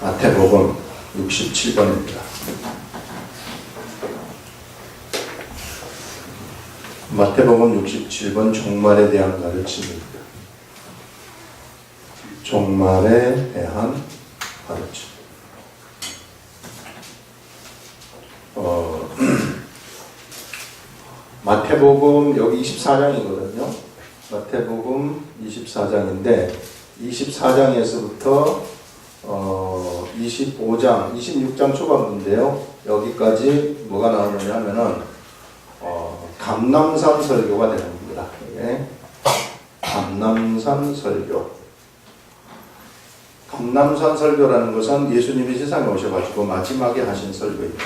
마태복음 67번입니다. 마태복음 67번 종말에 대한 가르침입니다. 종말에 대한 가르침. 마태복음 여기 24장이거든요. 마태복음 24장인데 24장에서부터 25장, 26장 초반부인데요. 여기까지 뭐가 나오느냐 하면은 감람산 설교가 되는 겁니다. 이게 감람산 설교. 감람산 설교라는 것은 예수님이 세상에 오셔가지고 마지막에 하신 설교입니다.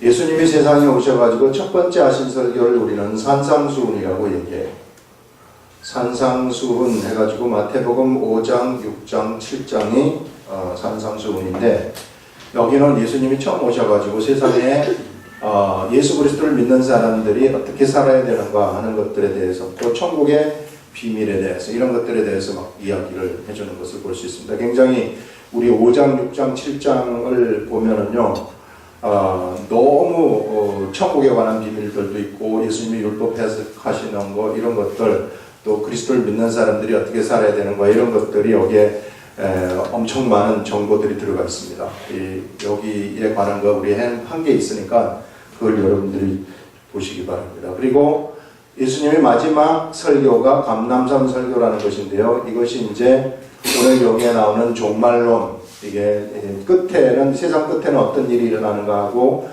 예수님이 세상에 오셔가지고 첫 번째 하신 설교를 우리는 산상수훈이라고 얘기해요. 산상수훈 해가지고 마태복음 5장, 6장, 7장이 산상수훈인데 여기는 예수님이 처음 오셔가지고 세상에 예수 그리스도를 믿는 사람들이 어떻게 살아야 되는가 하는 것들에 대해서 또 천국의 비밀에 대해서 이런 것들에 대해서 막 이야기를 해주는 것을 볼 수 있습니다. 굉장히 우리 5장, 6장, 7장을 보면은요, 너무 천국에 관한 비밀들도 있고 예수님이 율법 해석하시는 거 이런 것들 또 그리스도를 믿는 사람들이 어떻게 살아야 되는 거 이런 것들이 여기에 엄청 많은 정보들이 들어가 있습니다. 여기에 관한 거 우리 한 개 있으니까 그걸 여러분들이 보시기 바랍니다. 그리고 예수님의 마지막 설교가 감람산 설교라는 것인데요. 이것이 이제 오늘 여기에 나오는 종말론, 이게 끝에는 세상 끝에는 어떤 일이 일어나는가 하고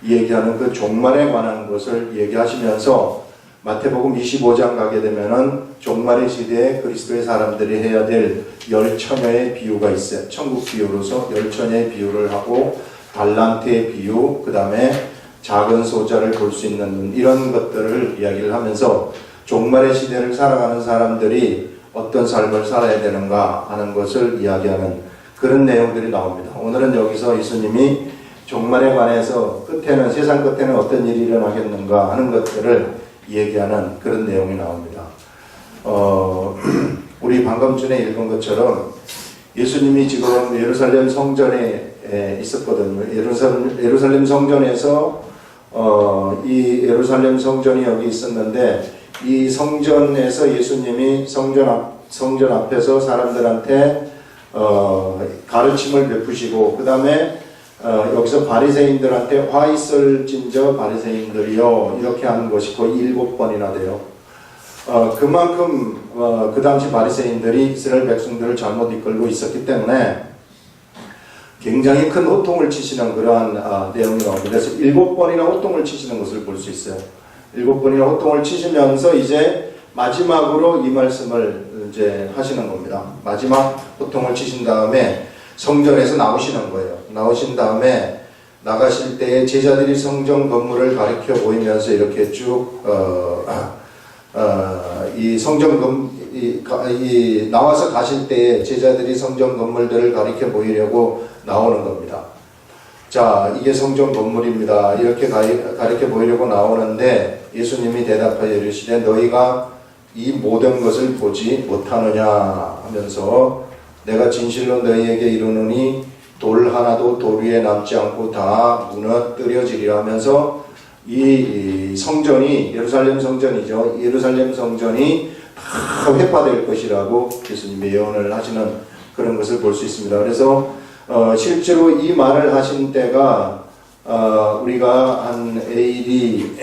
얘기하는 그 종말에 관한 것을 얘기하시면서 마태복음 25장 가게 되면은 종말의 시대에 그리스도의 사람들이 해야 될 10처녀의 비유가 있어요. 천국 비유로서 10처녀의 비유를 하고 달란트의 비유, 그 다음에 작은 소자를 볼 수 있는 이런 것들을 이야기를 하면서 종말의 시대를 살아가는 사람들이 어떤 삶을 살아야 되는가 하는 것을 이야기하는 그런 내용들이 나옵니다. 오늘은 여기서 예수님이 종말에 관해서 끝에는 세상 끝에는 어떤 일이 일어나겠는가 하는 것들을 얘기하는 그런 내용이 나옵니다. 우리 방금 전에 읽은 것처럼 예수님이 지금 예루살렘 성전에 있었거든요. 예루살렘 성전에서 이 예루살렘 성전이 여기 있었는데 이 성전에서 예수님이 성전 앞에서 사람들한테 가르침을 베푸시고 그 다음에 여기서 바리새인들한테 화 있을진저 바리새인들이요 이렇게 하는 것이 거의 7번이나 돼요. 그만큼 그 당시 바리새인들이 이스라엘 백성들을 잘못 이끌고 있었기 때문에 굉장히 큰 호통을 치시는 그러한 내용이 나옵니다. 그래서 7번이나 호통을 치시는 것을 볼 수 있어요. 7번이나 호통을 치시면서 이제 마지막으로 이 말씀을 이제 하시는 겁니다. 마지막 호통을 치신 다음에 성전에서 나오시는 거예요. 나오신 다음에 나가실 때에 제자들이 성전 건물을 가리켜 보이면서 이렇게 쭉 이 성전 나와서 가실 때에 제자들이 성전 건물들을 가리켜 보이려고 나오는 겁니다. 자, 이게 성전 건물입니다. 이렇게 가리켜 보이려고 나오는데 예수님이 대답하여 이르시되 너희가 이 모든 것을 보지 못하느냐 하면서 내가 진실로 너희에게 이르노니 돌 하나도 돌 위에 남지 않고 다 무너뜨려지리라 하면서 이 성전이 예루살렘 성전이죠. 예루살렘 성전이 다 회파될 것이라고 예수님이 예언을 하시는 그런 것을 볼 수 있습니다. 그래서 실제로 이 말을 하신 때가 우리가 한 AD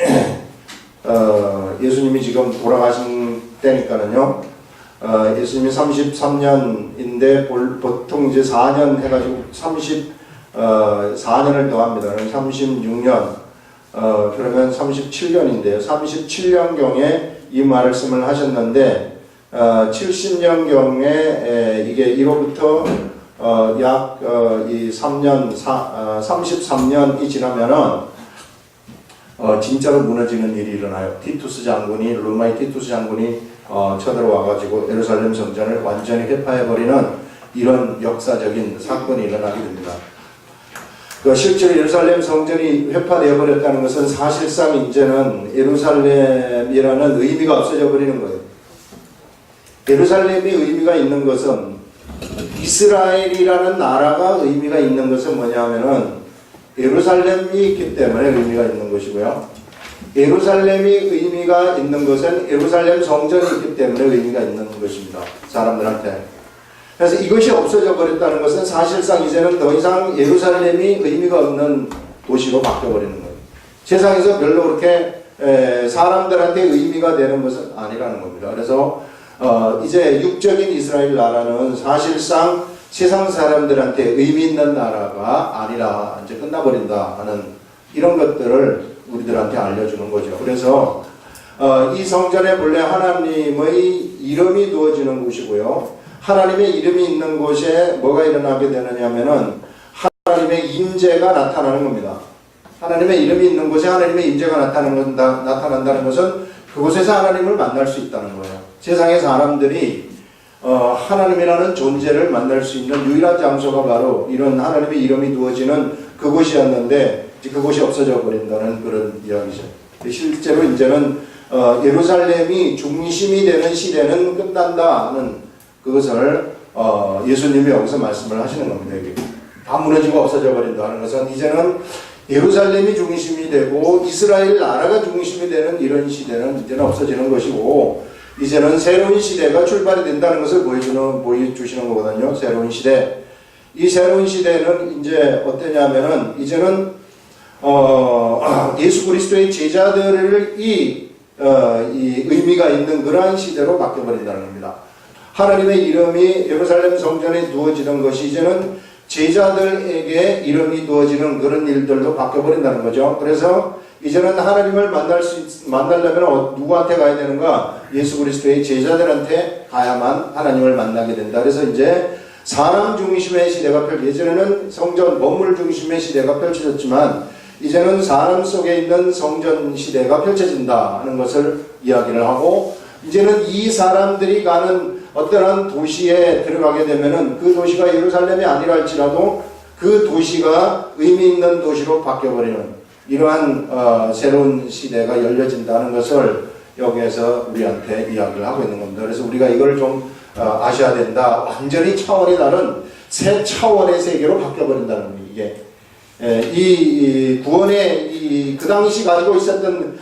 예수님이 지금 돌아가신 때니까는요. 예수님이 33년인데 보통 이제 4년 해가지고 34년을 더합니다. 그럼 36년 그러면 37년인데요. 37년경에 이 말씀을 하셨는데 70년경에 이게 1호부터 약 이 33년이 지나면은 진짜로 무너지는 일이 일어나요. 티투스 장군이 로마의 티투스 장군이 쳐들어와가지고 예루살렘 성전을 완전히 회파해버리는 이런 역사적인 사건이 일어나게 됩니다. 실제로 예루살렘 성전이 회파되어 버렸다는 것은 사실상 이제는 예루살렘이라는 의미가 없어져 버리는 거예요. 예루살렘이 의미가 있는 것은 이스라엘이라는 나라가 의미가 있는 것은 뭐냐면은 예루살렘이 있기 때문에 의미가 있는 것이고요. 예루살렘이 의미가 있는 것은 예루살렘 성전이 있기 때문에 의미가 있는 것입니다. 사람들한테. 그래서 이것이 없어져 버렸다는 것은 사실상 이제는 더 이상 예루살렘이 의미가 없는 도시로 바뀌어버리는 거예요. 세상에서 별로 그렇게 사람들한테 의미가 되는 것은 아니라는 겁니다. 그래서 이제 육적인 이스라엘 나라는 사실상 세상 사람들한테 의미 있는 나라가 아니라 이제 끝나버린다 하는 이런 것들을 우리들한테 알려주는 거죠. 그래서 이 성전에 본래 하나님의 이름이 두어지는 곳이고요. 하나님의 이름이 있는 곳에 뭐가 일어나게 되느냐 하면은 하나님의 임재가 나타나는 겁니다. 하나님의 이름이 있는 곳에 하나님의 임재가 나타난다는 것은 그곳에서 하나님을 만날 수 있다는 거예요. 세상의 사람들이 하나님이라는 존재를 만날 수 있는 유일한 장소가 바로 이런 하나님의 이름이 두어지는 그곳이었는데 그곳이 없어져 버린다는 그런 이야기죠. 실제로 이제는 예루살렘이 중심이 되는 시대는 끝난다 하는 그것을 예수님이 여기서 말씀을 하시는 겁니다. 이게 다 무너지고 없어져 버린다 하는 것은 이제는 예루살렘이 중심이 되고 이스라엘 나라가 중심이 되는 이런 시대는 이제는 없어지는 것이고 이제는 새로운 시대가 출발이 된다는 것을 보여주시는 거거든요. 새로운 시대. 이 새로운 시대는 이제 어떠냐면은 이제는 예수 그리스도의 제자들이 의미가 있는 그러한 시대로 바뀌어버린다는 겁니다. 하나님의 이름이 예루살렘 성전에 두어지는 것이 이제는 제자들에게 이름이 두어지는 그런 일들로 바뀌어버린다는 거죠. 그래서 이제는 하나님을 만나려면 누구한테 가야 되는가? 예수 그리스도의 제자들한테 가야만 하나님을 만나게 된다. 그래서 이제 사람 중심의 시대가 예전에는 성전 건물 중심의 시대가 펼쳐졌지만 이제는 사람 속에 있는 성전 시대가 펼쳐진다 하는 것을 이야기를 하고 이제는 이 사람들이 가는 어떠한 도시에 들어가게 되면은 그 도시가 예루살렘이 아니라 할지라도 그 도시가 의미 있는 도시로 바뀌어버리는 이러한 새로운 시대가 열려진다는 것을 여기에서 우리한테 이야기를 하고 있는 겁니다. 그래서 우리가 이걸 좀 아셔야 된다. 완전히 차원이 다른 새 차원의 세계로 바뀌어버린다는 겁니다. 이게 이 구원의 그 당시 가지고 있었던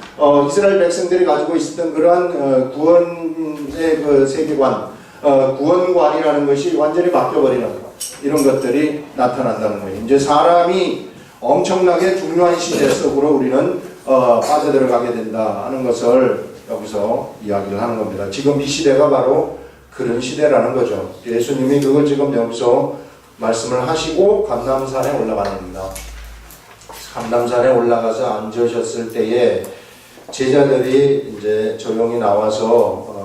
이스라엘 백성들이 가지고 있었던 그러한 구원의 그 세계관 구원관이라는 것이 완전히 바뀌어버리는 이런 것들이 나타난다는 거예요. 이제 사람이 엄청나게 중요한 시대 속으로 우리는 빠져들어가게 된다 하는 것을 여기서 이야기를 하는 겁니다. 지금 이 시대가 바로 그런 시대라는 거죠. 예수님이 그걸 지금 여기서 말씀을 하시고 감람산에 올라가는 겁니다. 감람산에 올라가서 앉으셨을 때에 제자들이 이제 조용히 나와서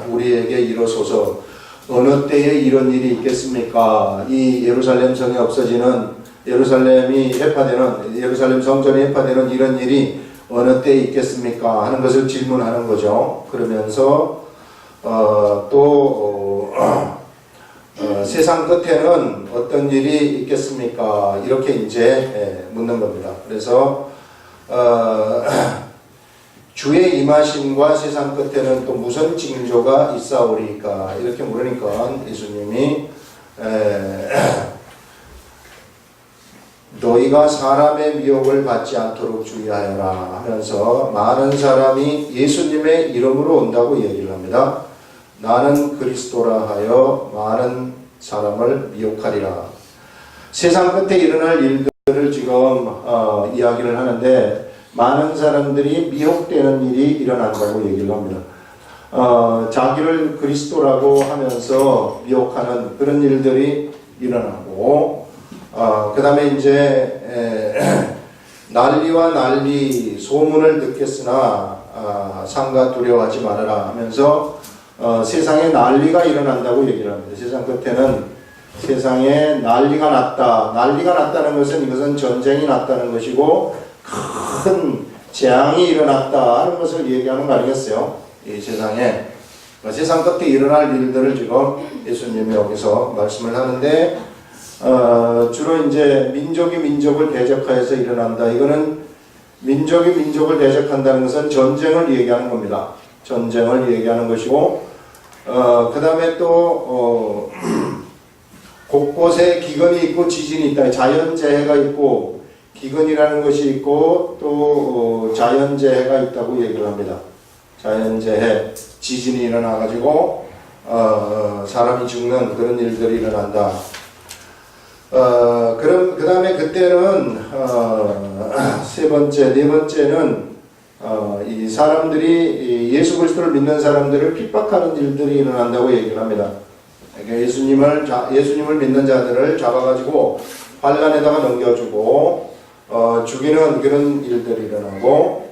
우리에게 이르소서 어느 때에 이런 일이 있겠습니까? 이 예루살렘 성이 없어지는 예루살렘이 해파되는 예루살렘 성전이 해파되는 이런 일이 어느 때에 있겠습니까? 하는 것을 질문하는 거죠. 그러면서 세상 끝에는 어떤 일이 있겠습니까? 이렇게 이제 묻는 겁니다. 그래서 주의 임하심과 세상 끝에는 또 무슨 징조가 있사오리까? 이렇게 물으니까 예수님이 너희가 사람의 미혹을 받지 않도록 주의하여라 하면서 많은 사람이 예수님의 이름으로 온다고 얘기를 합니다. 나는 그리스도라 하여 많은 사람을 미혹하리라. 세상 끝에 일어날 일들을 지금 이야기를 하는데 많은 사람들이 미혹되는 일이 일어난다고 얘기를 합니다. 자기를 그리스도라고 하면서 미혹하는 그런 일들이 일어나고 그 다음에 이제 난리와 난리 소문을 듣겠으나 상가 두려워하지 말아라 하면서 세상에 난리가 일어난다고 얘기를 합니다. 세상 끝에는 세상에 난리가 났다. 난리가 났다는 것은 이것은 전쟁이 났다는 것이고 큰 재앙이 일어났다 하는 것을 얘기하는 거 아니겠어요? 이 세상에 세상 끝에 일어날 일들을 지금 예수님이 여기서 말씀을 하는데 주로 이제 민족이 민족을 대적하여서 일어난다. 이거는 민족이 민족을 대적한다는 것은 전쟁을 얘기하는 겁니다. 전쟁을 얘기하는 것이고 그 다음에 또 곳곳에 기근이 있고 지진이 있다. 자연재해가 있고 기근이라는 것이 있고 또 자연재해가 있다고 얘기를 합니다. 자연재해, 지진이 일어나가지고 사람이 죽는 그런 일들이 일어난다. 그 다음에 그때는 네 번째는 이 사람들이 예수 그리스도를 믿는 사람들을 핍박하는 일들이 일어난다고 얘기를 합니다. 그러니까 예수님을 믿는 자들을 잡아가지고 환란에다가 넘겨주고 죽이는 그런 일들이 일어나고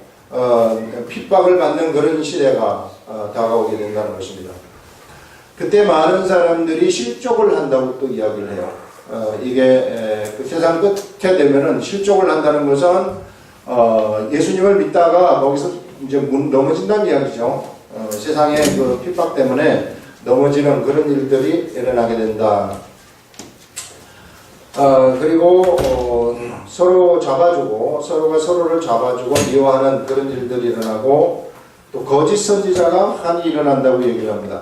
핍박을 받는 그런 시대가 다가오게 된다는 것입니다. 그때 많은 사람들이 실족을 한다고 또 이야기를 해요. 이게 그 세상 끝에 되면은 실족을 한다는 것은 예수님을 믿다가 거기서 이제 넘어진다는 이야기죠. 세상의 그 핍박 때문에 넘어지는 그런 일들이 일어나게 된다. 그리고 서로 잡아주고 서로가 서로를 잡아주고 미워하는 그런 일들이 일어나고 또 거짓 선지자가 한이 일어난다고 얘기를 합니다.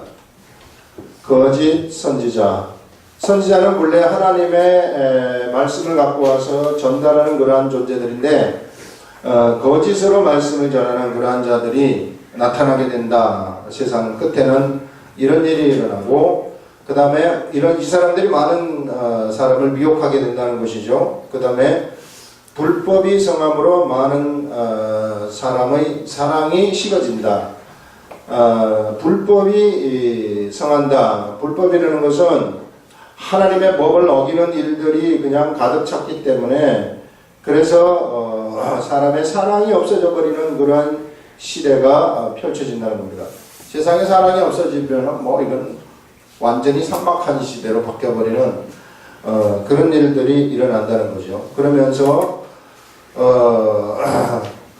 거짓 선지자는 본래 하나님의 말씀을 갖고 와서 전달하는 그러한 존재들인데 거짓으로 말씀을 전하는 그러한 자들이 나타나게 된다. 세상 끝에는 이런 일이 일어나고 그 다음에 이 사람들이 많은 사람을 미혹하게 된다는 것이죠. 그 다음에 불법이 성함으로 많은 사람의 사랑이 식어진다. 불법이 성한다. 불법이라는 것은 하나님의 법을 어기는 일들이 그냥 가득 찼기 때문에 그래서 사람의 사랑이 없어져 버리는 그러한 시대가 펼쳐진다는 겁니다. 세상에 사랑이 없어지면 뭐 이건 완전히 삭막한 시대로 바뀌어버리는 그런 일들이 일어난다는 거죠. 그러면서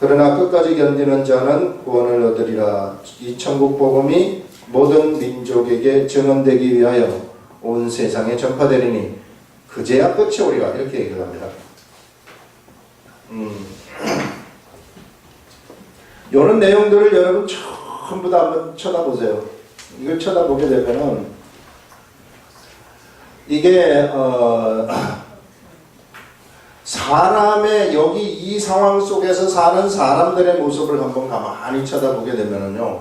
그러나 끝까지 견디는 자는 구원을 얻으리라. 이 천국 복음이 모든 민족에게 증언되기 위하여 온 세상에 전파되리니 그제야 끝이 오리라. 이렇게 얘기를 합니다. 이런 내용들을 여러분 전부 다 한번 쳐다보세요. 이걸 쳐다보게 되면은 이게 사람의 여기 이 상황 속에서 사는 사람들의 모습을 한번 가만히 쳐다보게 되면은요,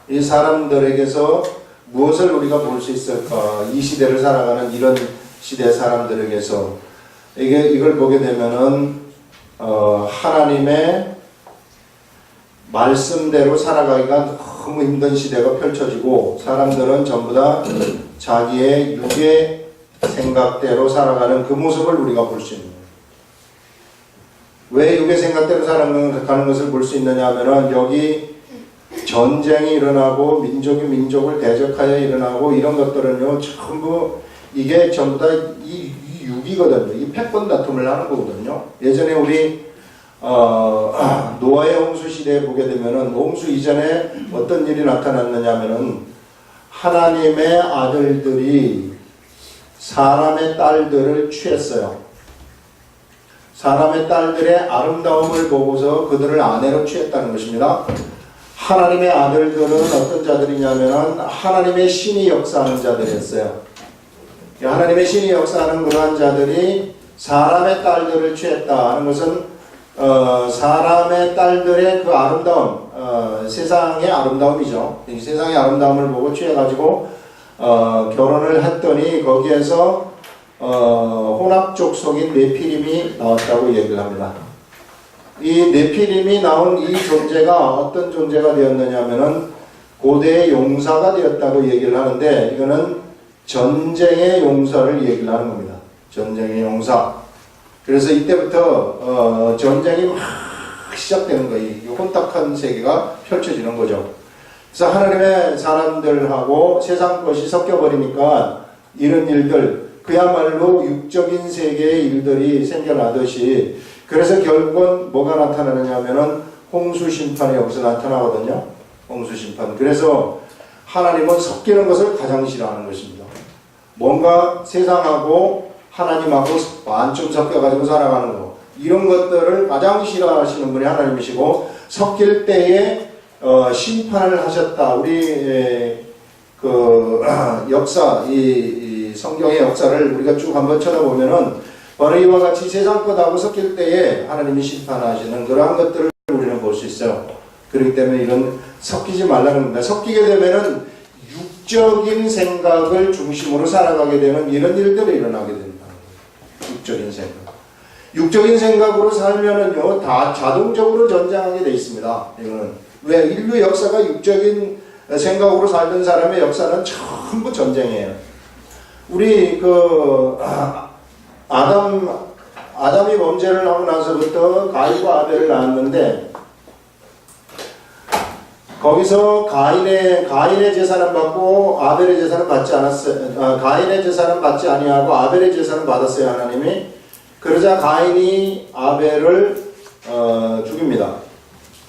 이 사람들에게서 무엇을 우리가 볼 수 있을까? 이 시대를 살아가는 이런 시대 사람들에게서 이걸 보게 되면은 하나님의 말씀대로 살아가기가 너무 힘든 시대가 펼쳐지고 사람들은 전부 다 자기의 육의 생각대로 살아가는 그 모습을 우리가 볼 수 있는 거예요. 왜 육의 생각대로 살아가는 것을 볼 수 있느냐 하면은 여기 전쟁이 일어나고 민족이 민족을 대적하여 일어나고 이런 것들은요 전부 이게 전부 다 이 육이거든요. 이 패권 다툼을 하는 거거든요. 예전에 우리 노아의 홍수 시대에 보게 되면은 홍수 이전에 어떤 일이 나타났느냐 하면은 하나님의 아들들이 사람의 딸들을 취했어요. 사람의 딸들의 아름다움을 보고서 그들을 아내로 취했다는 것입니다. 하나님의 아들들은 어떤 자들이냐면은 하나님의 신이 역사하는 자들이었어요. 하나님의 신이 역사하는 그러한 자들이 사람의 딸들을 취했다 하는 것은 사람의 딸들의 그 아름다움, 세상의 아름다움이죠. 이 세상의 아름다움을 보고 취해가지고 결혼을 했더니 거기에서 혼합족속인 네피림이 나왔다고 얘기를 합니다. 이 네피림이 나온 이 존재가 어떤 존재가 되었느냐면은 고대의 용사가 되었다고 얘기를 하는데 이거는 전쟁의 용사를 얘기를 하는 겁니다. 전쟁의 용사. 그래서 이때부터 전쟁이 막 시작되는 거예요. 이 혼탁한 세계가 펼쳐지는 거죠. 그래서 하나님의 사람들하고 세상 것이 섞여버리니까 이런 일들, 그야말로 육적인 세계의 일들이 생겨나듯이 그래서 결국은 뭐가 나타나느냐 하면은 홍수 심판이 여기서 나타나거든요. 홍수 심판. 그래서 하나님은 섞이는 것을 가장 싫어하는 것입니다. 뭔가 세상하고 하나님하고 반쯤 섞여가지고 살아가는 거, 이런 것들을 가장 싫어하시는 분이 하나님이시고 섞일 때에 심판을 하셨다. 우리 그 역사 이 이 성경의 역사를 우리가 쭉 한번 쳐다보면은 바로 이와 같이 세상 것하고 섞일 때에 하나님이 심판하시는 그러한 것들을 우리는 볼 수 있어요. 그렇기 때문에 이런 섞이지 말라는 겁니다. 섞이게 되면은 육적인 생각을 중심으로 살아가게 되는 이런 일들이 일어나게 된다. 육적인 생각. 육적인 생각으로 살면은요, 다 자동적으로 전쟁하게 돼 있습니다. 이거는. 왜? 인류 역사가 육적인 생각으로 살던 사람의 역사는 전부 전쟁이에요. 우리 아담이 범죄를 하고 나서부터 가인과 아벨을 낳았는데, 거기서 가인의 제사는 받고 아벨의 제사는 받지 않았어요. 가인의 제사는 받지 아니하고 아벨의 제사는 받았어요, 하나님이. 그러자 가인이 아벨을 죽입니다.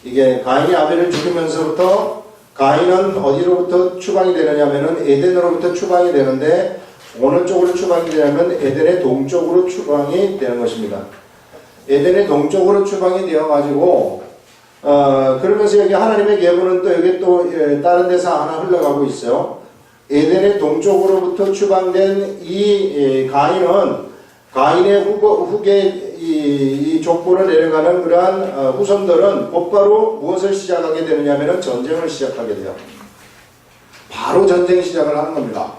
이게 가인이 아벨을 죽이면서부터 가인은 어디로부터 추방이 되느냐면은 에덴으로부터 추방이 되는데, 어느 쪽으로 추방이 되냐면 에덴의 동쪽으로 추방이 되는 것입니다. 에덴의 동쪽으로 추방이 되어가지고 그러면서 여기 하나님의 계보는 또 여기 또 다른 데서 하나 흘러가고 있어요. 에덴의 동쪽으로부터 추방된 이 가인은 가인의 후계 이 족보를 내려가는 그러한 후손들은 곧바로 무엇을 시작하게 되느냐면 전쟁을 시작하게 돼요. 바로 전쟁 시작을 하는 겁니다.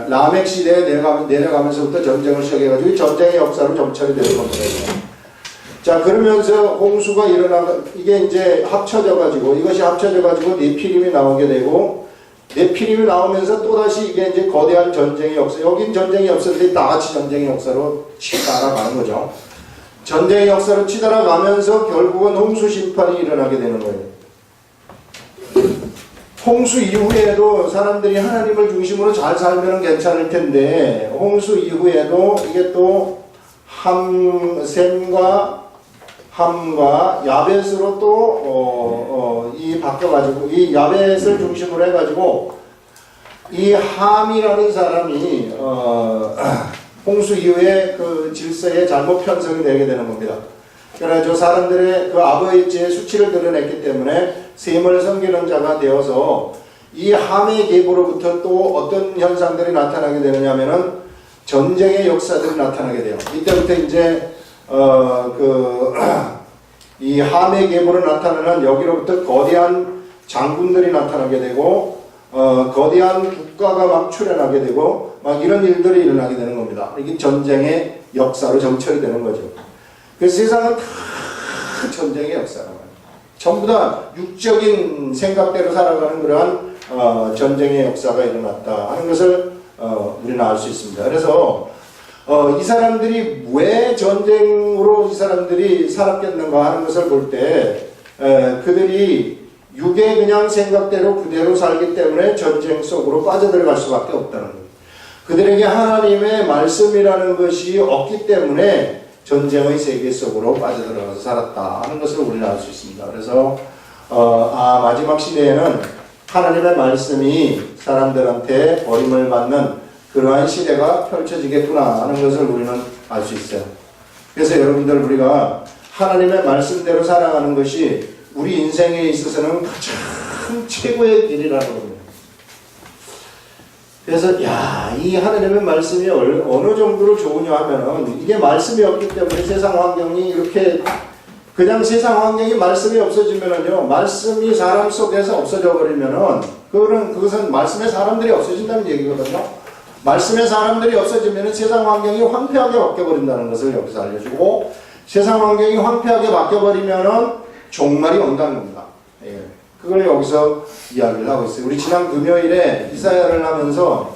라멕 시대에 내려가면서부터 전쟁을 시작해가지고 전쟁의 역사로 점철이 되는 겁니다. 자, 그러면서 홍수가 이게 이제 합쳐져가지고, 이것이 합쳐져가지고 네피림이 나오게 되고, 네피림이 나오면서 또다시 이게 이제 거대한 전쟁의 역사, 여긴 전쟁의 역사들이 다 같이 전쟁의 역사로 치달아가는 거죠. 전쟁의 역사로 치달아가면서 결국은 홍수 심판이 일어나게 되는 거예요. 홍수 이후에도 사람들이 하나님을 중심으로 잘 살면 괜찮을 텐데, 홍수 이후에도 이게 또 함과 야벳으로 또 이 바뀌어가지고, 이 야벳을 중심으로 해가지고 이 함이라는 사람이 홍수 이후에 그 질서에 잘못 편성이 되게 되는 겁니다. 그러나 저 사람들의 그 아버지의 수치를 드러냈기 때문에 셈을 섬기는 자가 되어서 이 함의 계보로부터 또 어떤 현상들이 나타나게 되느냐면은 전쟁의 역사들이 나타나게 돼요. 이때부터 이제 이 함의 계보로 나타나는 여기로부터 거대한 장군들이 나타나게 되고, 거대한 국가가 막 출현하게 되고, 막 이런 일들이 일어나게 되는 겁니다. 이게 전쟁의 역사로 정철이 되는 거죠. 그래서 세상은 다 전쟁의 역사라고 해요. 전부 다 육적인 생각대로 살아가는 그러한 전쟁의 역사가 일어났다 하는 것을 우리는 알 수 있습니다. 그래서 이 사람들이 왜 전쟁으로 이 사람들이 살았겠는가 하는 것을 볼 때 그들이 육의 그냥 생각대로 그대로 살기 때문에 전쟁 속으로 빠져들어갈 수밖에 없다는 거예요. 그들에게 하나님의 말씀이라는 것이 없기 때문에 전쟁의 세계 속으로 빠져들어가서 살았다 하는 것을 우리는 알 수 있습니다. 그래서 마지막 시대에는 하나님의 말씀이 사람들한테 버림을 받는 그러한 시대가 펼쳐지겠구나 하는 것을 우리는 알 수 있어요. 그래서 여러분들, 우리가 하나님의 말씀대로 살아가는 것이 우리 인생에 있어서는 가장 최고의 길이라는 겁니다. 그래서 이 하나님의 말씀이 어느 정도로 좋으냐 하면은, 이게 말씀이 없기 때문에 세상 환경이 이렇게, 그냥 세상 환경이 말씀이 없어지면은요, 말씀이 사람 속에서 없어져 버리면은 그것은 말씀의 사람들이 없어진다는 얘기거든요. 말씀의 사람들이 없어지면 세상 환경이 황폐하게 바뀌어버린다는 것을 여기서 알려주고, 세상 환경이 황폐하게 바뀌어버리면 종말이 온다는 겁니다. 그걸 여기서 이야기를 하고 있어요. 우리 지난 금요일에 이사야를 하면서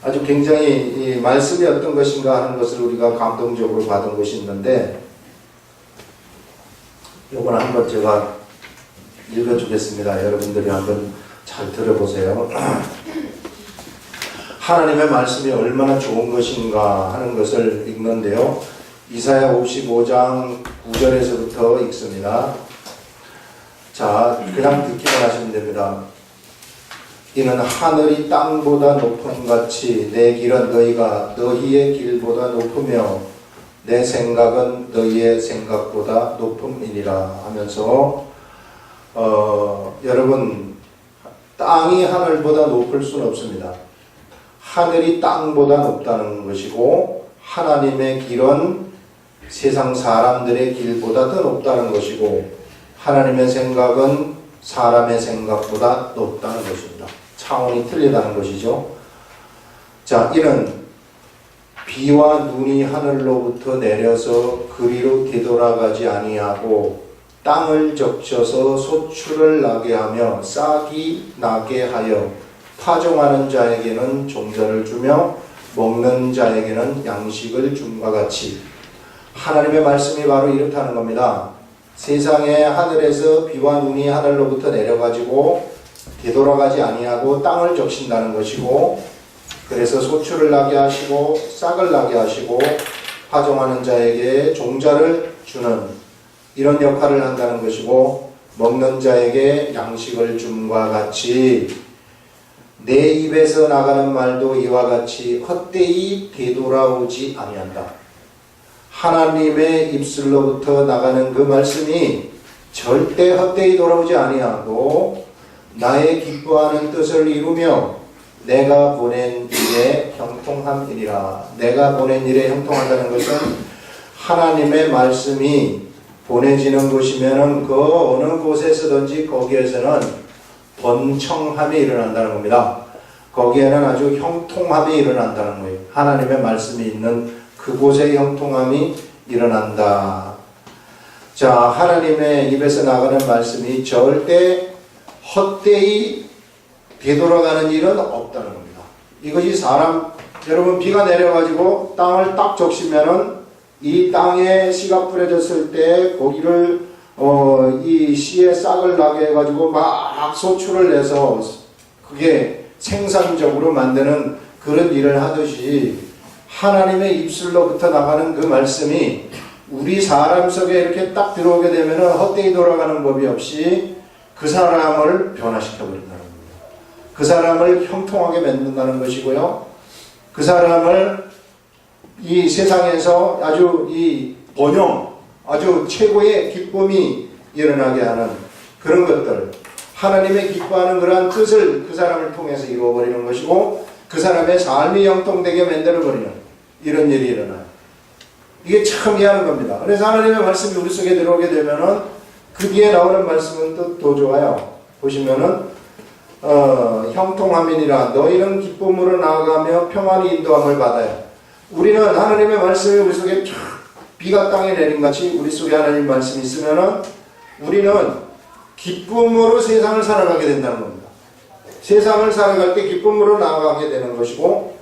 아주 굉장히 이 말씀이 어떤 것인가 하는 것을 우리가 감동적으로 받은 것이 있는데, 이건 한번 제가 읽어주겠습니다. 여러분들이 한번 잘 들어보세요. 하나님의 말씀이 얼마나 좋은 것인가 하는 것을 읽는데요. 이사야 55장 9절에서부터 읽습니다. 자, 그냥 듣기만 하시면 됩니다. 이는 하늘이 땅보다 높음 같이 내 길은 너희의 길보다 높으며 내 생각은 너희의 생각보다 높음이니라 하면서 여러분, 땅이 하늘보다 높을 수는 없습니다. 하늘이 땅보다 높다는 것이고 하나님의 길은 세상 사람들의 길보다 더 높다는 것이고 하나님의 생각은 사람의 생각보다 높다는 것입니다. 차원이 틀리다는 것이죠. 자, 이는 비와 눈이 하늘로부터 내려서 그리로 되돌아가지 아니하고 땅을 적셔서 소출을 나게 하며 싹이 나게 하여 파종하는 자에게는 종자를 주며 먹는 자에게는 양식을 줌과 같이 하나님의 말씀이 바로 이렇다는 겁니다. 세상에 하늘에서 비와 눈이 하늘로부터 내려가지고 되돌아가지 아니하고 땅을 적신다는 것이고 그래서 소출을 나게 하시고 싹을 나게 하시고 파종하는 자에게 종자를 주는 이런 역할을 한다는 것이고 먹는 자에게 양식을 줌과 같이 내 입에서 나가는 말도 이와 같이 헛되이 되돌아오지 아니한다. 하나님의 입술로부터 나가는 그 말씀이 절대 헛되이 돌아오지 아니하고 나의 기뻐하는 뜻을 이루며 내가 보낸 일에 형통함이니라. 내가 보낸 일에 형통한다는 것은 하나님의 말씀이 보내지는 곳이면은 그 어느 곳에서든지 거기에서는 번청함이 일어난다는 겁니다. 거기에는 아주 형통함이 일어난다는 거예요. 하나님의 말씀이 있는 그곳에 형통함이 일어난다. 자, 하나님의 입에서 나가는 말씀이 절대 헛되이 되돌아가는 일은 없다는 겁니다. 이것이 여러분 비가 내려가지고 땅을 딱 적시면은 이 땅에 씨가 뿌려졌을 때 거기를 이 씨에 싹을 나게 해가지고 막 소출을 내서 그게 생산적으로 만드는 그런 일을 하듯이 하나님의 입술로부터 나가는 그 말씀이 우리 사람 속에 이렇게 딱 들어오게 되면은 헛되이 돌아가는 법이 없이 그 사람을 변화시켜 버린다는 겁니다. 그 사람을 형통하게 만든다는 것이고요. 그 사람을 이 세상에서 아주 이 번영, 아주 최고의 기쁨이 일어나게 하는 그런 것들, 하나님의 기뻐하는 그러한 뜻을 그 사람을 통해서 이루어버리는 것이고 그 사람의 삶이 형통되게 만들어버리는 이런 일이 일어나요. 이게 참 이해하는 겁니다. 그래서 하나님의 말씀이 우리 속에 들어오게 되면은 그 뒤에 나오는 말씀은 또 더 좋아요. 보시면은 형통함이니라 너희는 기쁨으로 나아가며 평안히 인도함을 받아요. 우리는 하나님의 말씀이 우리 속에 비가 땅에 내린 같이 우리 속에 하나님의 말씀이 있으면은 우리는 기쁨으로 세상을 살아가게 된다는 겁니다. 세상을 살아갈 때 기쁨으로 나아가게 되는 것이고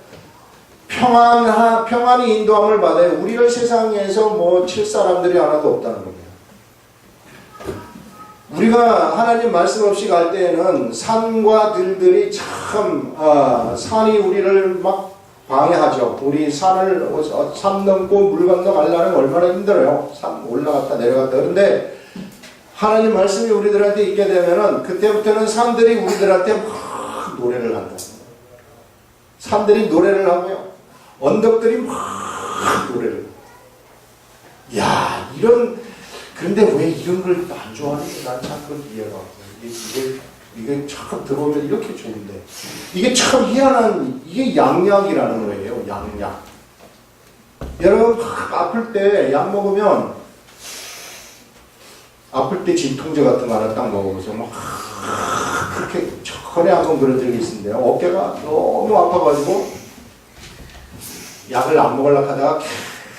평안히 인도함을 받아요. 우리를 세상에서 뭐 칠 사람들이 하나도 없다는 겁니다. 우리가 하나님 말씀 없이 갈 때에는 산과 들들이 참 산이 우리를 막 방해하죠. 우리 산 넘고 물 건너 가려면 얼마나 힘들어요. 산 올라갔다 내려갔다. 그런데 하나님 말씀이 우리들한테 있게 되면은 그때부터는 산들이 우리들한테 막 노래를 한다. 산들이 노래를 하고요. 언덕들이 막 노래를. 야, 그런데 왜 이런 걸 안 좋아하는지 난 참 그걸 이해가 안 돼. 이게 참 들어오면 이렇게 좋은데. 이게 참 희한한, 이게 양약이라는 거예요. 양약. 여러분, 막 아플 때 약 먹으면, 아플 때 진통제 같은 거 하나 딱 먹으면서 막 그렇게 전에 한번 그런 적이 있는데요. 어깨가 너무 아파가지고 약을 안 먹으려고 하다가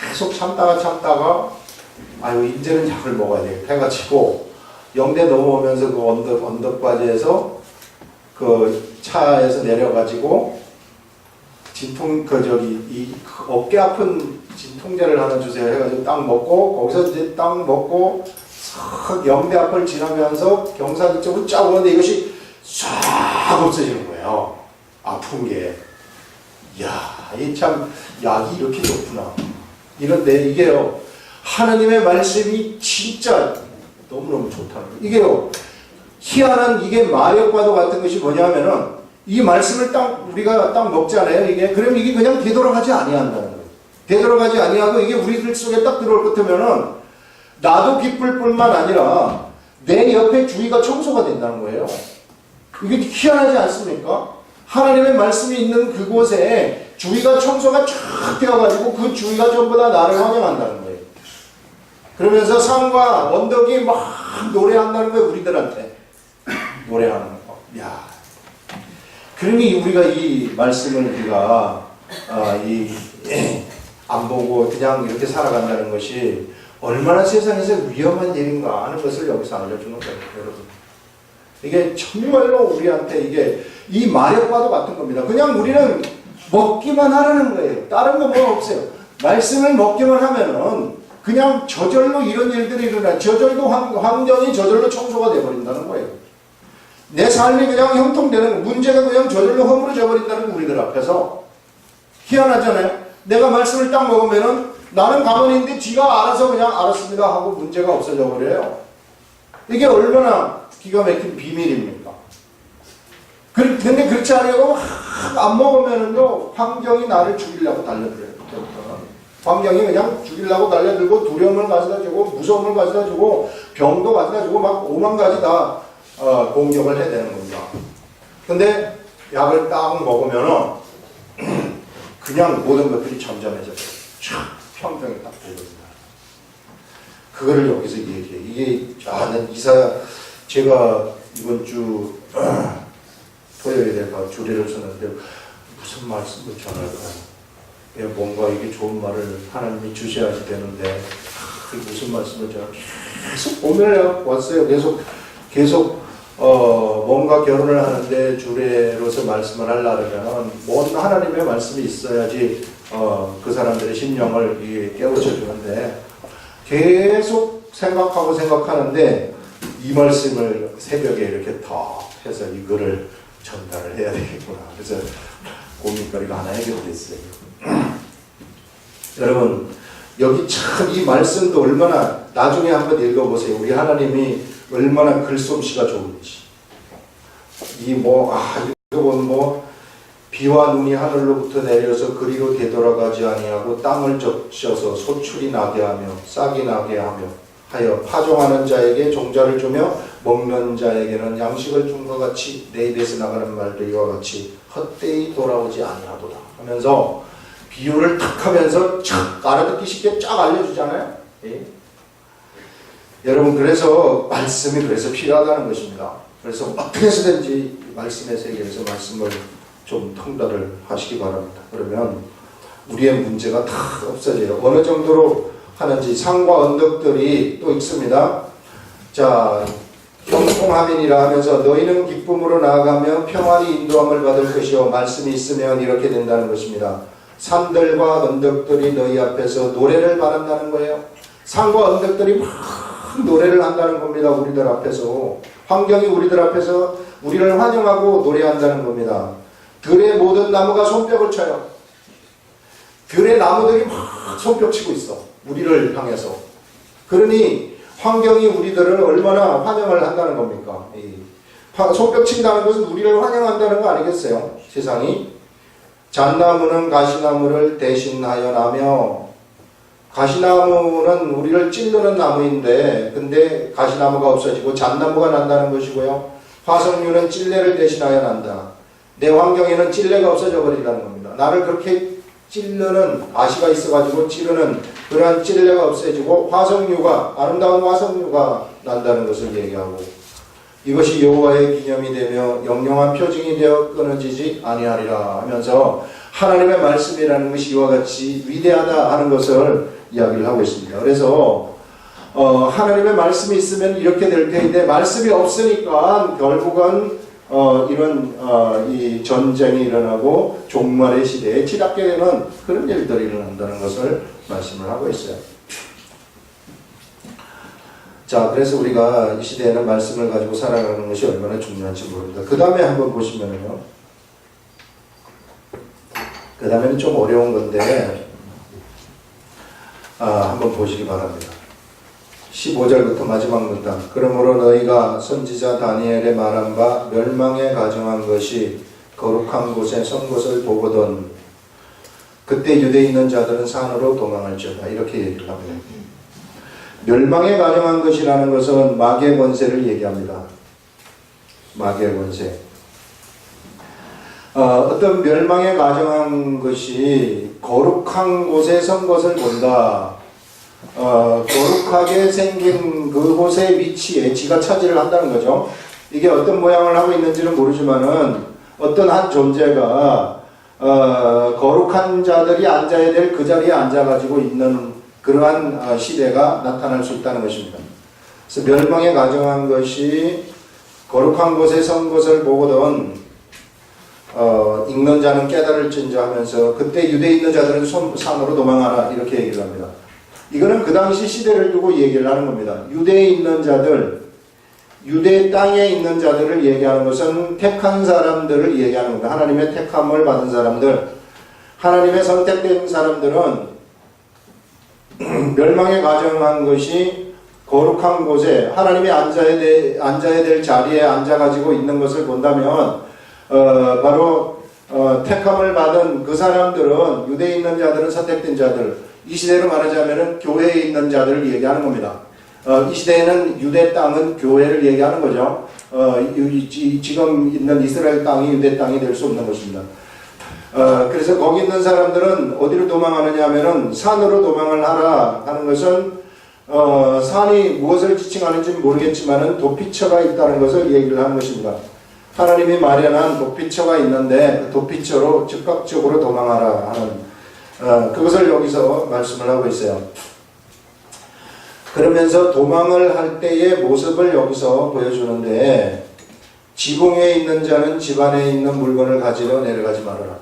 계속 참다가 아유 이제는 약을 먹어야 되겠다 해가지고 영대 넘어오면서 그 언덕바지에서 그 차에서 내려가지고 이 어깨 아픈 진통제를 하나 주세요 해가지고 딱 먹고 거기서 이제 딱 먹고 싹 영대 앞을 지나면서 경산 쪽으로 쫙 오는데 이것이 싹 없어지는 거예요. 아픈 게. 이야, 이 참 약이 이렇게 좋구나. 이런데 이게요. 하나님의 말씀이 진짜 너무너무 좋다는 거예요. 이게요. 희한한 이게 마력과도 같은 것이 뭐냐면은 이 말씀을 우리가 딱 먹잖아요. 그럼 이게 그냥 되돌아가지 아니한다는 거예요. 되돌아가지 아니하고 이게 우리들 속에 딱 들어올 것 같으면은 나도 기쁠 뿐만 아니라 내 옆에 주위가 청소가 된다는 거예요. 이게 희한하지 않습니까? 하나님의 말씀이 있는 그곳에 주위가 청소가 쫙 되어가지고 그 주위가 전부 다 나를 환영한다는 거예요. 그러면서 산과 언덕이 막 노래한다는 거예요. 우리들한테 노래하는 거. 야, 그러니 우리가 이 말씀을 우리가 안 보고 그냥 이렇게 살아간다는 것이 얼마나 세상에서 위험한 일인가 하는 것을 여기서 알려주는 거예요, 여러분. 이게 정말로 우리한테 이게 이 마력과도 같은 겁니다. 그냥 우리는 먹기만 하라는 거예요. 다른 거 뭐 없어요. 말씀을 먹기만 하면은 그냥 저절로 이런 일들이 일어나. 저절로 환경이 저절로 청소가 되어버린다는 거예요. 내 삶이 그냥 형통되는, 문제가 그냥 저절로 허물어져 버린다는 거, 우리들 앞에서. 희한하잖아요. 내가 말씀을 딱 먹으면은 나는 가만히 있는데 지가 알아서 그냥 알았습니다 하고 문제가 없어져 버려요. 이게 얼마나 기가 막힌 비밀입니까? 근데 그렇지 않으려고 안 먹으면은요, 환경이 나를 죽이려고 달려들어요. 환경이 그냥 죽이려고 달려들고 두려움을 가져다 주고 무서움을 가져다 주고 병도 가져다 주고 막 5만 가지 다 공격을 해야 되는 겁니다. 근데 약을 딱 먹으면은 그냥 모든 것들이 점점해져요. 촥 평평이 딱 되거든요. 그거를 여기서 얘기해. 이게 제가 이번 주 토요일에 주례를 썼는데 무슨 말씀을 전할까요? 뭔가 이게 좋은 말을 하나님이 주셔야지 되는데 무슨 말씀을 전할까요? 계속 고민을 해왔어요. 계속 뭔가 결혼을 하는데 주례로서 말씀을 하려면 뭔 하나님의 말씀이 있어야지 그 사람들의 심령을 깨우쳐 주는데 계속 생각하는데 이 말씀을 새벽에 이렇게 더 해서 이거를 전달을 해야 되겠구나. 그래서 고민거리가 하나 해결됐어요. 여러분, 여기 참 이 말씀도 얼마나, 나중에 한번 읽어보세요. 우리 하나님이 얼마나 글솜씨가 좋은지. 이거 비와 눈이 하늘로부터 내려서 그리로 되돌아가지 아니하고 땅을 적셔서 소출이 나게 하며 싹이 나게 하여 파종하는 자에게 종자를 주며 먹는 자에게는 양식을 준 것 같이 내 입에서 나가는 말도 이와 같이 헛되이 돌아오지 아니하도다 하면서 비유를 탁 하면서 착 알아듣기 쉽게 쫙 알려주잖아요. 예? 여러분, 그래서 말씀이 그래서 필요하다는 것입니다. 그래서 어떻게 해서든지 말씀의 세계에서 말씀을 좀 통달을 하시기 바랍니다. 그러면 우리의 문제가 다 없어져요. 어느 정도로 하는지 산과 언덕들이 또 있습니다. 자, 형통함이니라 하면서 너희는 기쁨으로 나아가며 평안히 인도함을 받을 것이요 말씀이 있으면 이렇게 된다는 것입니다. 산들과 언덕들이 너희 앞에서 노래를 바란다는 거예요. 산과 언덕들이 막 노래를 한다는 겁니다. 우리들 앞에서. 환경이 우리들 앞에서 우리를 환영하고 노래한다는 겁니다. 들의 모든 나무가 손뼉을 쳐요. 들의 나무들이 막 손뼉 치고 있어. 우리를 향해서. 그러니 환경이 우리들을 얼마나 환영을 한다는 겁니까? 손뼉 친다는 것은 우리를 환영한다는 거 아니겠어요? 세상이. 잣나무는 가시나무를 대신하여 나며, 가시나무는 우리를 찌르는 나무인데 근데 가시나무가 없어지고 잣나무가 난다는 것이고요. 화석류는 찔레를 대신하여 난다. 내 환경에는 찔레가 없어져 버린다는 겁니다. 나를 그렇게 찔르는 가시가 있어가지고 찌르는 그러한 찔레가 없어지고 화석류가, 아름다운 화석류가 난다는 것을 얘기하고, 이것이 여호와의 기념이 되며 영영한 표징이 되어 끊어지지 아니하리라 하면서 하나님의 말씀이라는 것이 이와 같이 위대하다 하는 것을 이야기를 하고 있습니다. 그래서 하나님의 말씀이 있으면 이렇게 될 텐데 말씀이 없으니까 결국은 이 전쟁이 일어나고 종말의 시대에 치닫게 되는 그런 일들이 일어난다는 것을 말씀을 하고 있어요. 자, 그래서 우리가 이 시대에는 말씀을 가지고 살아가는 것이 얼마나 중요한지 모릅니다. 그 다음에 한번 보시면요. 그 다음에는 좀 어려운 건데, 한번 보시기 바랍니다. 15절부터 마지막 문단. 그러므로 너희가 선지자 다니엘의 말한 바 멸망에 가정한 것이 거룩한 곳에 선 것을 보거든 그때 유대에 있는 자들은 산으로 도망할지어다. 이렇게 얘기를 합니다. 멸망에 가정한 것이라는 것은 마귀의 권세를 얘기합니다. 마귀의 권세. 어떤 멸망에 가정한 것이 거룩한 곳에 선 것을 본다. 거룩하게 생긴 그곳의 위치에 지가 차지를 한다는 거죠. 이게 어떤 모양을 하고 있는지는 모르지만은 어떤 한 존재가 거룩한 자들이 앉아야 될 그 자리에 앉아가지고 있는 그러한 시대가 나타날 수 있다는 것입니다. 그래서 멸망에 가정한 것이 거룩한 곳에 선 것을 보거든 읽는 자는 깨달을진저 하면서 그때 유대에 있는 자들은 산으로 도망하라 이렇게 얘기를 합니다. 이거는 그 당시 시대를 두고 얘기를 하는 겁니다. 유대에 있는 자들, 유대 땅에 있는 자들을 얘기하는 것은 택한 사람들을 얘기하는 겁니다. 하나님의 택함을 받은 사람들, 하나님의 선택된 사람들은 멸망에 가정한 것이 거룩한 곳에 하나님이 앉아야 될 자리에 앉아가지고 있는 것을 본다면 바로 택함을 받은 그 사람들은 유대에 있는 자들은 선택된 자들, 이 시대로 말하자면 교회에 있는 자들을 얘기하는 겁니다. 이 시대에는 유대 땅은 교회를 얘기하는 거죠. 지금 있는 이스라엘 땅이 유대 땅이 될 수 없는 것입니다. 그래서 거기 있는 사람들은 어디로 도망하느냐 하면은 산으로 도망을 하라 하는 것은 산이 무엇을 지칭하는지 모르겠지만은 도피처가 있다는 것을 얘기를 하는 것입니다. 하나님이 마련한 도피처가 있는데 그 도피처로 즉각적으로 도망하라 하는 그것을 여기서 말씀을 하고 있어요. 그러면서 도망을 할 때의 모습을 여기서 보여주는데 지붕에 있는 자는 집 안에 있는 물건을 가지러 내려가지 말아라.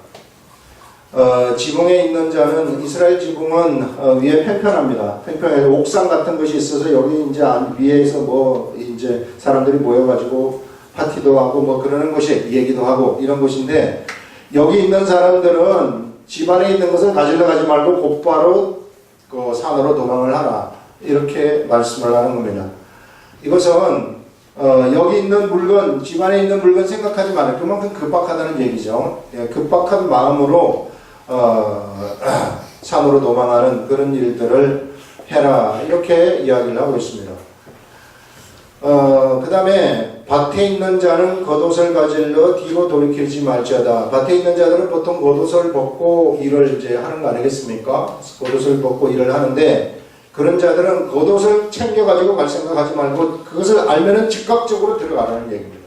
지붕에 있는 자는 이스라엘 지붕은 위에 팽팽합니다. 팽팽해서 옥상 같은 것이 있어서 여기 이제 위에서 뭐 이제 사람들이 모여가지고 파티도 하고 뭐 그러는 곳이 얘기도 하고 이런 곳인데 여기 있는 사람들은 집 안에 있는 것을 가지러 가지 말고 곧바로 그 산으로 도망을 하라. 이렇게 말씀을 하는 겁니다. 이것은 여기 있는 물건, 집 안에 있는 물건 생각하지 말아요. 그만큼 급박하다는 얘기죠. 급박한 마음으로 산으로 도망하는 그런 일들을 해라. 이렇게 이야기를 하고 있습니다. 그 다음에 밭에 있는 자는 겉옷을 가질러 뒤로 돌이키지 말지어다. 밭에 있는 자들은 보통 겉옷을 벗고 일을 이제 하는 거 아니겠습니까? 겉옷을 벗고 일을 하는데 그런 자들은 겉옷을 챙겨가지고 갈 생각하지 말고 그것을 알면은 즉각적으로 들어가라는 얘기입니다.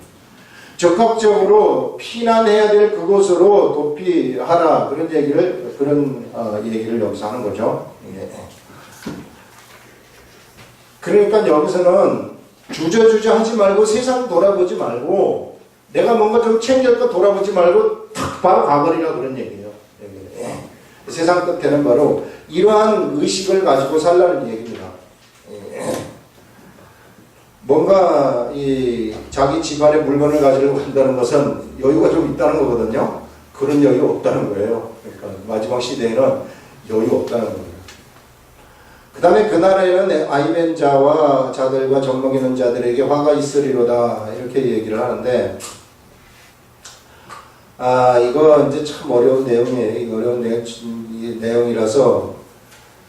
적극적으로 피난해야 될 그곳으로 도피하라 그런 얘기를 여기서 하는 거죠. 그러니까 여기서는 주저주저 하지 말고 세상 돌아보지 말고 내가 뭔가 좀 챙길 거 돌아보지 말고 탁 바로 가버리라 그런 얘기예요. 세상 끝에는 바로 이러한 의식을 가지고 살라는 얘기입니다. 뭔가 자기 집안에 물건을 가지려고 한다는 것은 여유가 좀 있다는 거거든요. 그런 여유 없다는 거예요. 그러니까 마지막 시대에는 여유 없다는 거예요. 그 다음에 그날에는 아이벤 자와 자들과 젖먹이는 자들에게 화가 있으리로다 이렇게 얘기를 하는데 이거 이제 참 어려운 내용이에요. 이거 어려운 내용이라서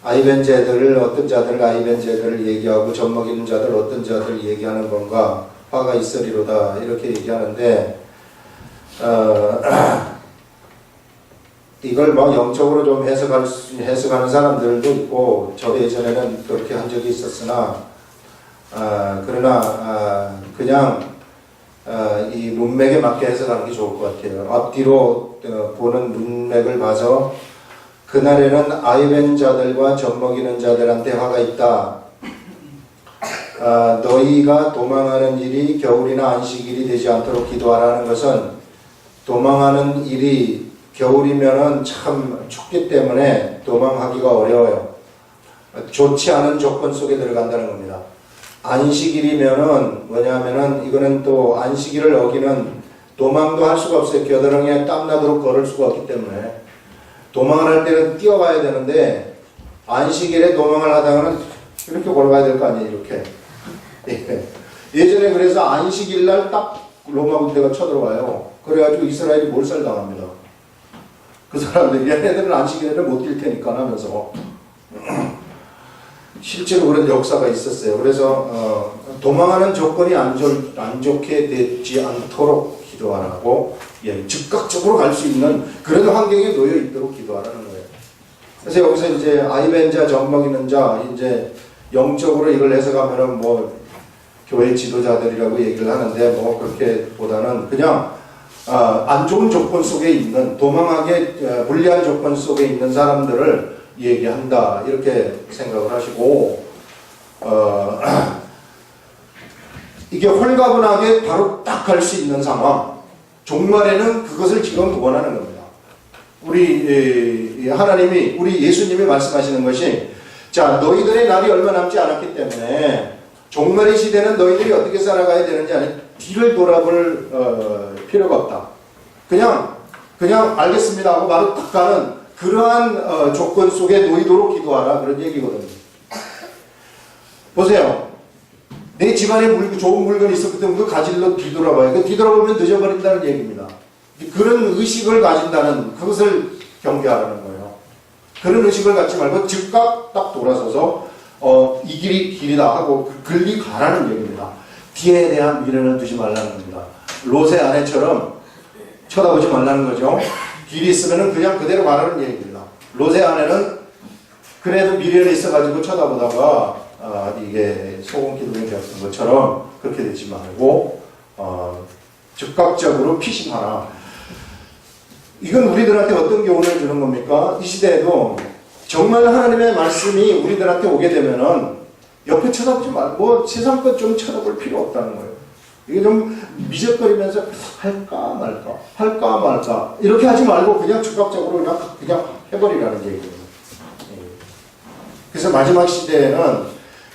아이벤 자들을 어떤 자들 아이벤 자들을 얘기하고 젖먹이는 자들 어떤 자들 얘기하는 건가 화가 있으리로다 이렇게 얘기하는데 이걸 막 영적으로 좀 해석하는 사람들도 있고 저도 예전에는 그렇게 한 적이 있었으나 그러나 그냥 이 문맥에 맞게 해석하는 게 좋을 것 같아요. 앞뒤로 보는 문맥을 봐서 그날에는 아이벤 자들과 젖먹이는 자들한테 화가 있다. 너희가 도망하는 일이 겨울이나 안식일이 되지 않도록 기도하라는 것은 도망하는 일이 겨울이면은 참 춥기 때문에 도망하기가 어려워요. 좋지 않은 조건 속에 들어간다는 겁니다. 안식일이면은 뭐냐면은 이거는 또 안식일을 어기는 도망도 할 수가 없어요. 겨드랑이에 땀나도록 걸을 수가 없기 때문에 도망을 할 때는 뛰어가야 되는데 안식일에 도망을 하다가는 이렇게 걸어가야 될 거 아니에요. 이렇게 예전에 그래서 안식일날 딱 로마 군대가 쳐들어와요. 그래가지고 이스라엘이 몰살당합니다. 그 사람들이 얘네들은 안식일에는 못 뛸 테니까 하면서 실제로 그런 역사가 있었어요. 그래서 도망하는 조건이 안 좋게 되지 않도록 기도하라고 즉각적으로 갈 수 있는 그런 환경에 놓여 있도록 기도하라는 거예요. 그래서 여기서 이제 아이벤자 젖먹이는 자 이제 영적으로 이걸 해석하면은 뭐 교회 지도자들이라고 얘기를 하는데 뭐 그렇게 보다는 그냥 안 좋은 조건 속에 있는 도망하게 불리한 조건 속에 있는 사람들을 얘기한다 이렇게 생각을 하시고 이게 홀가분하게 바로 딱 갈 수 있는 상황 종말에는 그것을 지금 원하는 겁니다. 우리 하나님이 우리 예수님이 말씀하시는 것이 자 너희들의 날이 얼마 남지 않았기 때문에 종말의 시대는 너희들이 어떻게 살아가야 되는지 아니 뒤를 돌아볼 필요가 없다. 그냥 알겠습니다 하고 바로 딱 가는 그러한 조건 속에 놓이도록 기도하라 그런 얘기거든요. 보세요. 내 집안에 좋은 물건이 있었기 때문에 그 가지러 뒤돌아봐요. 그 뒤돌아보면 늦어버린다는 얘기입니다. 그런 의식을 가진다는 그것을 경계하라는 거예요. 그런 의식을 갖지 말고 즉각 딱 돌아서서 이 길이 길이다 하고 글리 가라는 얘기입니다. 뒤에 대한 미련을 두지 말라는 겁니다. 롯의 아내처럼 쳐다보지 말라는 거죠. 길이 있으면 그냥 그대로 가라는 얘기입니다. 롯의 아내는 그래도 미련이 있어가지고 쳐다보다가 이게 소금 기둥이 되었던 것처럼 그렇게 되지 말고 즉각적으로 피신하라. 이건 우리들한테 어떤 교훈을 주는 겁니까? 이 시대에도 정말 하나님의 말씀이 우리들한테 오게 되면은 옆에 쳐다보지 말고 세상 것 좀 쳐다볼 필요 없다는 거예요. 이게 좀 미적거리면서 할까 말까 이렇게 하지 말고 그냥 즉각적으로 그냥 해버리라는 얘기예요. 그래서 마지막 시대에는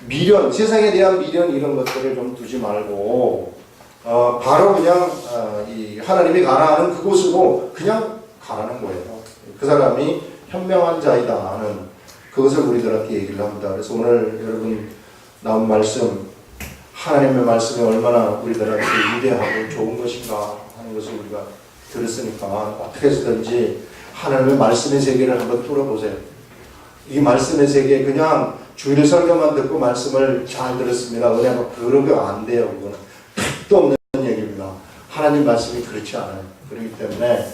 미련, 세상에 대한 미련 이런 것들을 좀 두지 말고 바로 그냥 이 하나님이 가라 하는 그곳으로 그냥 가라는 거예요. 그 사람이 현명한 자이다 하는 그것을 우리들한테 얘기를 합니다. 그래서 오늘 여러분 나온 말씀 하나님의 말씀이 얼마나 우리들한테 위대하고 좋은 것인가 하는 것을 우리가 들었으니까 어떻게 해서든지 하나님의 말씀의 세계를 한번 뚫어보세요. 이 말씀의 세계 그냥 주일 설교만 듣고 말씀을 잘 들었습니다. 은혜가 그러면 안 돼요. 이거는 택도 없는 얘기입니다. 하나님 말씀이 그렇지 않아요. 그렇기 때문에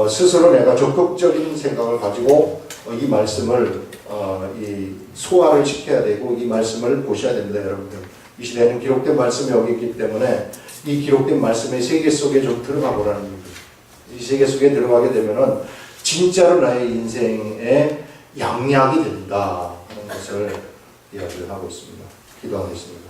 스스로 내가 적극적인 생각을 가지고 이 말씀을 소화를 시켜야 되고 이 말씀을 보셔야 됩니다. 여러분들 이 시대에는 기록된 말씀이 여기 있기 때문에 이 기록된 말씀의 세계 속에 좀 들어가 보라는 겁니다. 이 세계 속에 들어가게 되면은 진짜로 나의 인생의 양약이 된다 하는 것을 이야기를 하고 있습니다. 기도하겠습니다.